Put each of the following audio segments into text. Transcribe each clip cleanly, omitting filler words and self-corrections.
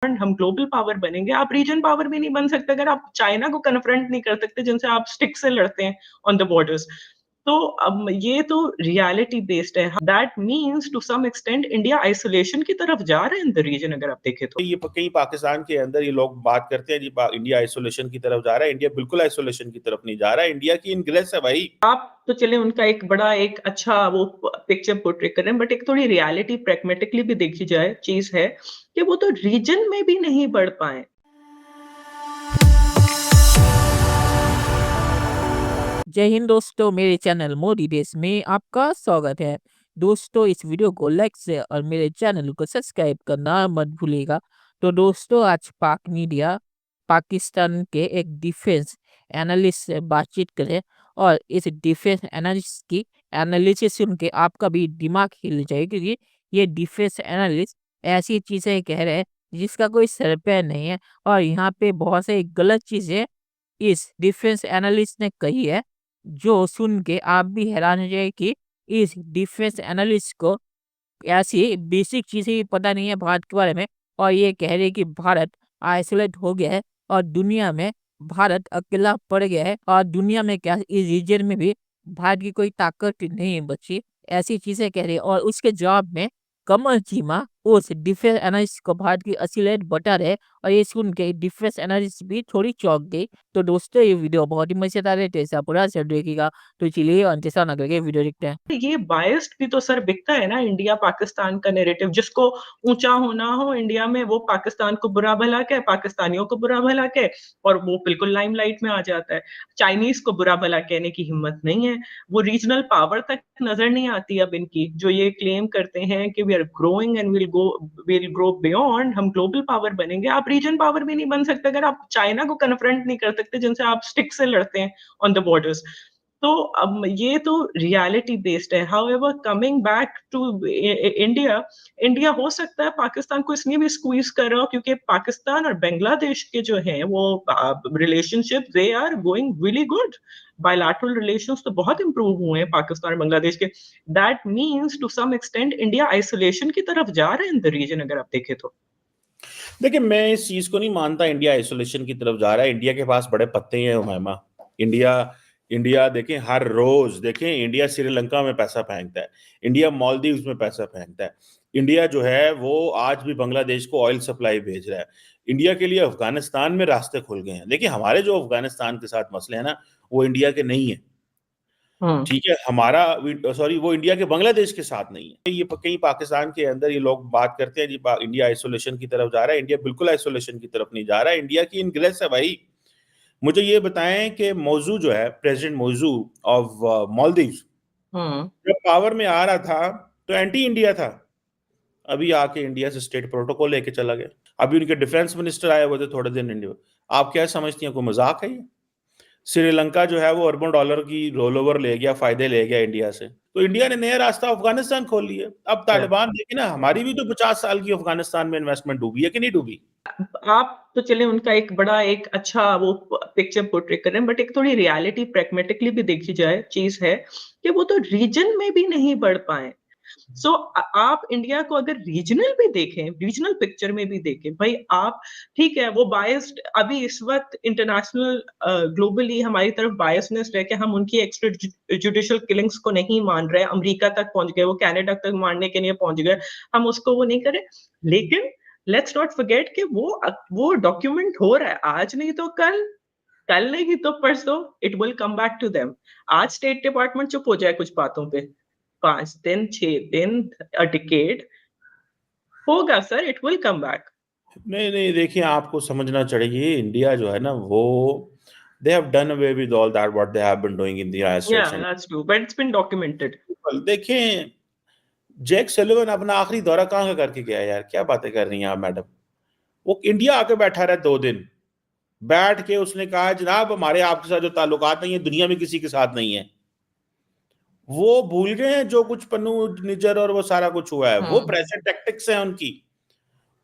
हम global power बनेंगे। आप रीजन पावर भी नहीं बन सकते अगर आप चाइना को कन्फ्रंट नहीं कर सकते जिनसे आप स्टिक से लड़ते हैं ऑन द बॉर्डर्स। तो अब ये तो रियलिटी बेस्ड है। That means to some extent India isolation की तरफ जा रहा है इन द रीजन अगर आप देखें तो। ये कहीं पाकिस्तान के अंदर ये लोग बात करते हैं जी इंडिया आइसोलेशन की तरफ जा रहा है। इंडिया बिल्कुल आइसोलेशन की तरफ नहीं जा रहा है। इंडिया की इनग्रेस है भाई। आप तो चले उनका एक बड़ा एक अच्छा वो पिक्चर पोर्ट्रे कर रहे हैं, बट एक थोड़ी रियलिटी प्रैग्मेटिकली भी देखी जाए चीज है कि वो तो रीजन में भी नहीं बढ़ पाए। जय हिंद दोस्तों, मेरे चैनल मोदी देश में आपका स्वागत है। दोस्तों, इस वीडियो को लाइक से और मेरे चैनल को सब्सक्राइब करना मत भूलिएगा। तो दोस्तों, आज पाक मीडिया पाकिस्तान के एक डिफेंस एनालिस्ट से बातचीत करें और इस डिफेंस एनालिस्ट की एनालिसिस सुन के आपका भी दिमाग हिल जाएगा, क्योंकि ये डिफेंस एनालिस्ट ऐसी चीजें कह रहे हैं जिसका कोई सर पैर नहीं है। और यहाँ पे बहुत सारी गलत चीजें इस डिफेंस एनालिस्ट ने कही है, जो सुन के आप भी हैरान हो जाए कि इस डिफेंस एनालिस्ट को ऐसी बेसिक चीजें भी पता नहीं है भारत के बारे में। और ये कह रहे कि भारत आइसोलेट हो गया है और दुनिया में भारत अकेला पड़ गया है, और दुनिया में क्या इस रीजन में भी भारत की कोई ताकत नहीं बची। ऐसी चीजें कह रही है। और उसके जवाब में कमल चीमा उस डिफेंस एनालिस्ट को भारत की असलियत बता रहे, और ये सुन के डिफेंस एनालिस्ट भी थोड़ी चौंक गई। तो दोस्तों, ये वीडियो बहुत ही मजेदार है, तो ऐसा पूरा से देखिएगा। तो चलिए अंतसा न करके वीडियो देखते हैं। ये बायस्ड भी तो सर बिकता है ना, इंडिया पाकिस्तान का नैरेटिव। जिसको ऊंचा होना हो इंडिया में, वो पाकिस्तान को बुरा भला कहे, पाकिस्तानियों को बुरा भला कहे, और वो बिल्कुल लाइमलाइट में आ जाता है। चाइनीज को बुरा भला कहने की हिम्मत नहीं है। वो रीजनल पावर तक नजर नहीं आती अब इनकी, जो ये क्लेम करते हैं कि we are growing and will grow beyond, हम ग्लोबल पावर बनेंगे। आप रीजन पावर भी नहीं बन सकते अगर आप चाइना को कन्फ्रंट नहीं कर सकते जिनसे आप स्टिक से लड़ते हैं ऑन द बॉर्डर्स। तो अब ये तो रियलिटी बेस्ड है। However, coming back to India, India हो सकता है पाकिस्तान को इसलिए भी स्क्वीज कर रहा हो क्योंकि पाकिस्तान और बांग्लादेश के जो हैं वो relationship, they are going really good. Bilateral relations तो बहुत इंप्रूव हुए हैं पाकिस्तान और बांग्लादेश के। That means to some extent India isolation की तरफ जा रहा है इन द रीजन अगर आप देखें तो। देखिए, मैं इस चीज को नहीं मानता इंडिया आइसोलेशन की तरफ जा रहा है। इंडिया के पास बड़े पत्ते हैं उमैमा। इंडिया इंडिया देखें, हर रोज देखें, इंडिया श्रीलंका में पैसा फेंकता है, इंडिया मालदीव्स में पैसा फेंकता है। इंडिया जो है वो आज भी बांग्लादेश को ऑयल सप्लाई भेज रहा है। इंडिया के लिए अफगानिस्तान में रास्ते खुल गए हैं। देखिए, हमारे जो अफगानिस्तान के साथ मसले हैं ना, वो इंडिया के नहीं है। ठीक है, हमारा सॉरी, वो इंडिया के बांग्लादेश के साथ नहीं है। ये कहीं पाकिस्तान के अंदर ये लोग बात करते हैं जी इंडिया आइसोलेशन की तरफ जा रहा है। इंडिया बिल्कुल आइसोलेशन की तरफ नहीं जा रहा है। इंडिया की इनग्रेस है भाई। मुझे ये बताएं कि मौजू जो है, प्रेसिडेंट मौजू ऑफ मालदीव्स, जब पावर में आ रहा था तो एंटी इंडिया था। अभी आके इंडिया से स्टेट प्रोटोकॉल लेके चला गया। अभी उनके डिफेंस मिनिस्टर आए हुए थे थोड़े दिन इंडिया। आप क्या समझती हैं, कोई मजाक है ये? श्रीलंका जो है वो अरबों डॉलर की रोल ओवर ले गया, फायदे ले गया इंडिया से। तो इंडिया ने नया रास्ता अफगानिस्तान खोल लिया। अब तालिबान देखिए ना, हमारी भी तो 50 साल की अफगानिस्तान में इन्वेस्टमेंट डूबी है कि नहीं डूबी? आप तो चले उनका एक बड़ा एक अच्छा वो पिक्चर पोर्ट्रे कर रहे हैं, बट एक थोड़ी रियलिटी प्रैग्मेटिकली भी देखी जाए चीज है कि वो तो रीजन में भी नहीं बढ़ पाए। सो आप इंडिया को अगर रीजनल भी देखें, रीजनल पिक्चर में भी देखें भाई आप, ठीक है वो बायस्ड अभी इस वक्त इंटरनेशनल ग्लोबली हमारी तरफ बायसनेस है कि हम उनकी एक्स्ट्रा जुडिशियल किलिंग्स को नहीं मान रहे। अमेरिका तक पहुंच गए, वो कनाडा तक मानने के लिए पहुंच गए, हम उसको वो नहीं करें। लेकिन लेट्स नॉट फॉरगेट कि वो डॉक्यूमेंट हो रहा है, आज नहीं तो कल, कल नहीं तो परसों, it will come back to them. आज स्टेट डिपार्टमेंट चुप हो जाए कुछ बातों पे, 5 दिन 6 दिन, अ डिकेड होगा sir, it will come back. नहीं नहीं, देखिए, आपको समझना चाहिए, इंडिया जो है ना वो they have done away with all that what they have been doing in the Yeah, isolation. that's true, but it's been documented. देखें, जैक सलिवन अपना आखिरी दौरा कहाँ का करके गया यार? क्या बातें कर रही हैं आप मैडम? वो इंडिया आके बैठा रहा 2 दिन। बैठ के उसने कहा, जनाब हमारे आपके साथ जो ताल्लुकात नहीं है दुनिया में किसी के साथ नहीं है। वो भूल गए हैं जो कुछ पन्नू निजर और वो सारा कुछ हुआ है। वो प्रेशर टैक्टिक्स हैं उनकी,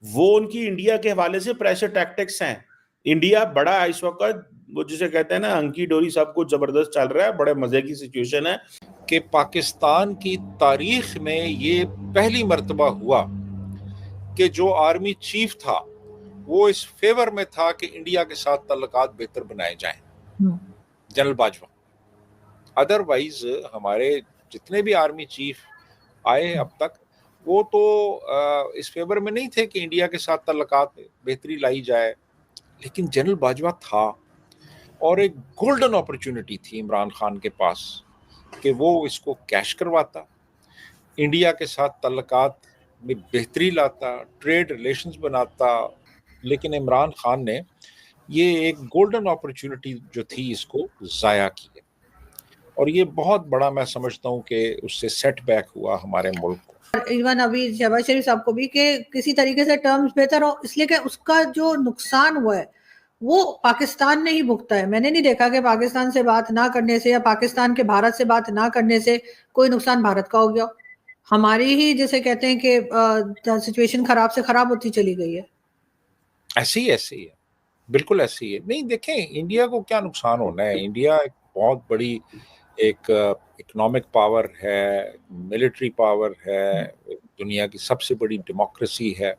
वो उनकी इंडिया के हवाले से प्रेशर टैक्टिक्स हैं। इंडिया बड़ा इस वक्त, वो जिसे कहते हैं ना अंकी डोरी, सब कुछ जबरदस्त चल रहा है, बड़े मजे की सिचुएशन है कि पाकिस्तान की तारीख में ये पहली मर्तबा हुआ कि जो आर्मी चीफ था वो इस फेवर में था कि इंडिया के साथ ताल्लुकात बेहतर बनाए जाएं, जनरल बाजवा। अदरवाइज हमारे जितने भी आर्मी चीफ आए अब तक, वो तो इस फेवर में नहीं थे कि इंडिया के साथ ताल्लुकात बेहतरी लाई जाए, लेकिन जनरल बाजवा था और एक गोल्डन अपॉर्चुनिटी थी इमरान खान के पास कि वो इसको कैश करवाता, इंडिया के साथ ताल्लुकात में बेहतरी लाता, ट्रेड रिलेशंस बनाता। लेकिन इमरान खान ने ये एक गोल्डन अपॉर्चुनिटी जो थी इसको ज़ाया किया, और ये बहुत बड़ा मैं समझता हूँ कि उससे सेटबैक हुआ हमारे मुल्क को। इवन अभी शहबाज शरीफ साहब को भी कि किसी तरीके से टर्म्स बेहतर हो, इसलिए कि उसका जो नुकसान हुआ है वो पाकिस्तान ने ही भुगता है। मैंने नहीं देखा कि पाकिस्तान से बात ना करने से या पाकिस्तान के भारत से बात ना करने से कोई नुकसान भारत का हो गया। हमारी ही जैसे कहते हैं कि सिचुएशन खराब से खराब होती चली गई है। ऐसी है, बिल्कुल ऐसी है। नहीं, देखें इंडिया को क्या नुकसान होना है। इंडिया एक बहुत बड़ी एक इकोनॉमिक पावर है, मिलिट्री पावर है, दुनिया की सबसे बड़ी डेमोक्रेसी है।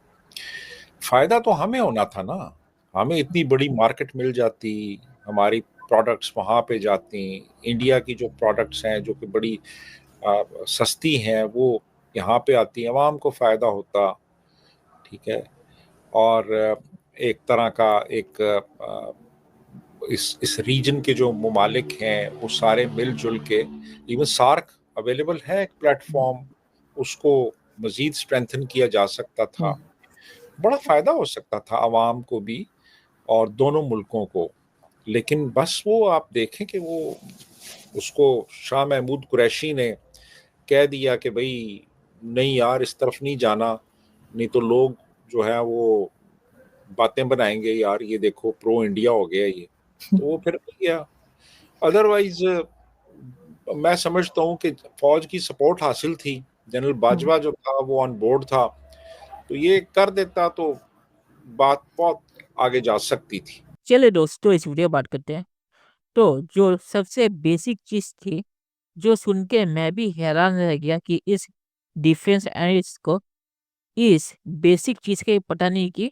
फायदा तो हमें होना था ना, हमें इतनी बड़ी मार्केट मिल जाती, हमारी प्रोडक्ट्स वहाँ पे जाती, इंडिया की जो प्रोडक्ट्स हैं जो कि बड़ी सस्ती हैं वो यहाँ पे आती, आवाम को फ़ायदा होता, ठीक है। और एक तरह का एक इस रीजन के जो ममालिक हैं वो सारे मिलजुल के, इवन सार्क अवेलेबल है एक प्लेटफॉर्म, उसको मज़ीद स्ट्रेंथन किया जा सकता था, बड़ा फ़ायदा हो सकता था आवाम को भी और दोनों मुल्कों को। लेकिन बस वो आप देखें कि वो उसको शाह महमूद कुरैशी ने कह दिया कि भाई नहीं यार इस तरफ नहीं जाना, नहीं तो लोग जो है वो बातें बनाएंगे, यार ये देखो प्रो इंडिया हो गया ये, तो वो फिर गया। अदरवाइज मैं समझता हूँ कि फौज की सपोर्ट हासिल थी, जनरल बाजवा जो था वो ऑन बोर्ड था, तो ये कर देता तो बात बहुत आगे जा सकती थी। चलिए दोस्तों इस वीडियो बात करते हैं। तो जो सबसे बेसिक चीज थी, जो सुन के मैं भी हैरान रह गया कि इस डिफेंस एनालिस्ट को इस बेसिक चीज के पता नहीं कि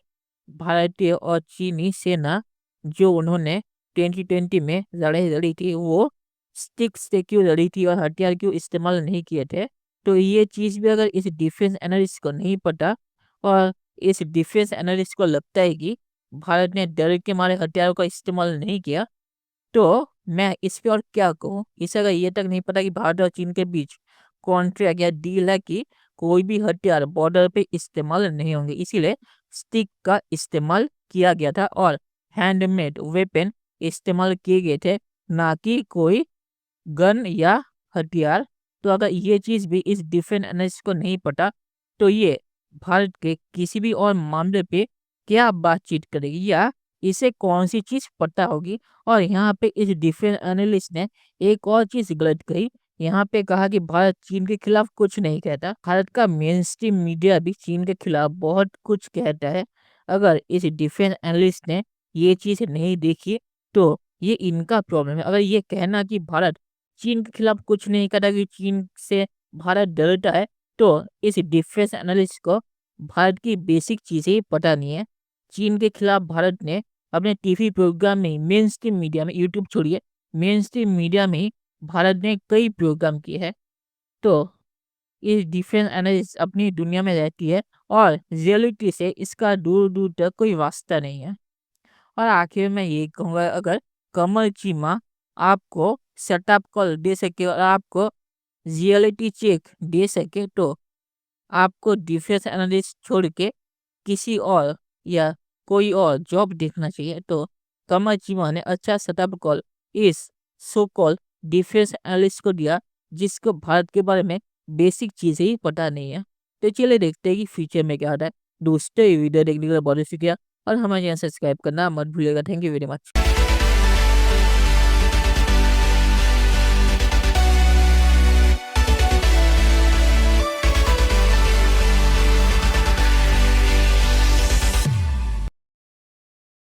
भारतीय और चीनी सेना जो उन्होंने 2020 में लड़ाई लड़ी थी वो स्टिक से क्यों लड़ी थी और हथियार क्यों इस्तेमाल नहीं किए थे। तो ये चीज भी अगर इस डिफेंस एनालिस्ट को नहीं पता और इस डिफेंस एनालिस्ट को लगता है कि भारत ने डर के मारे हथियारों का इस्तेमाल नहीं किया, तो मैं इस पे और क्या कहूँ। इसे अगर ये तक नहीं पता कि भारत और चीन के बीच कॉन्ट्रैक्ट या डील है कि कोई भी हथियार बॉर्डर पे इस्तेमाल नहीं होंगे, इसीलिए स्टिक का इस्तेमाल किया गया था और हैंडमेड वेपन इस्तेमाल किए गए थे, ना कि कोई गन या हथियार। तो अगर ये चीज भी इस डिफेंस एनालिस्ट को नहीं पता तो ये भारत के किसी भी और मामले पे क्या बातचीत करेगी या इसे कौन सी चीज पता होगी। और यहाँ पे इस डिफेंस एनालिस्ट ने एक और चीज गलत कही। यहाँ पे कहा कि भारत चीन के खिलाफ कुछ नहीं कहता। भारत का मेन स्ट्रीम मीडिया भी चीन के खिलाफ बहुत कुछ कहता है। अगर इस डिफेंस एनालिस्ट ने ये चीज नहीं देखी तो ये इनका प्रॉब्लम है। अगर ये कहना कि भारत चीन के खिलाफ कुछ नहीं कहता कि चीन से भारत डरता है, तो इस डिफेंस एनालिस्ट को भारत की बेसिक चीजें ही पता नहीं है। चीन के खिलाफ भारत ने अपने टीवी प्रोग्राम में, मेन स्ट्रीम मीडिया में, यूट्यूब छोड़िए, मेन स्ट्रीम मीडिया में ही भारत ने कई प्रोग्राम किए हैं। तो ये डिफेंस एनालिस्ट अपनी दुनिया में रहती है और रियलिटी से इसका दूर दूर तक कोई वास्ता नहीं है। और आखिर में ये कहूँगा, अगर कमल चीमा आपको सेटअप कॉल दे सके और आपको रियलिटी चेक दे सके तो आपको डिफेंस एनालिस्ट छोड़ के किसी और या कोई और जॉब देखना चाहिए। तो कमल चीमा ने अच्छा सेटअप कॉल इस सो कॉल डिफेंस एनालिस्ट को दिया जिसको भारत के बारे में बेसिक चीजें ही पता नहीं है। तो चलिए देखते हैं कि फ्यूचर में क्या होता है। दोस्तों ये वीडियो देखने के लिए बहुत शुक्रिया और हमारे चैनल सब्सक्राइब करना मत भूलिएगा। Thank you very much.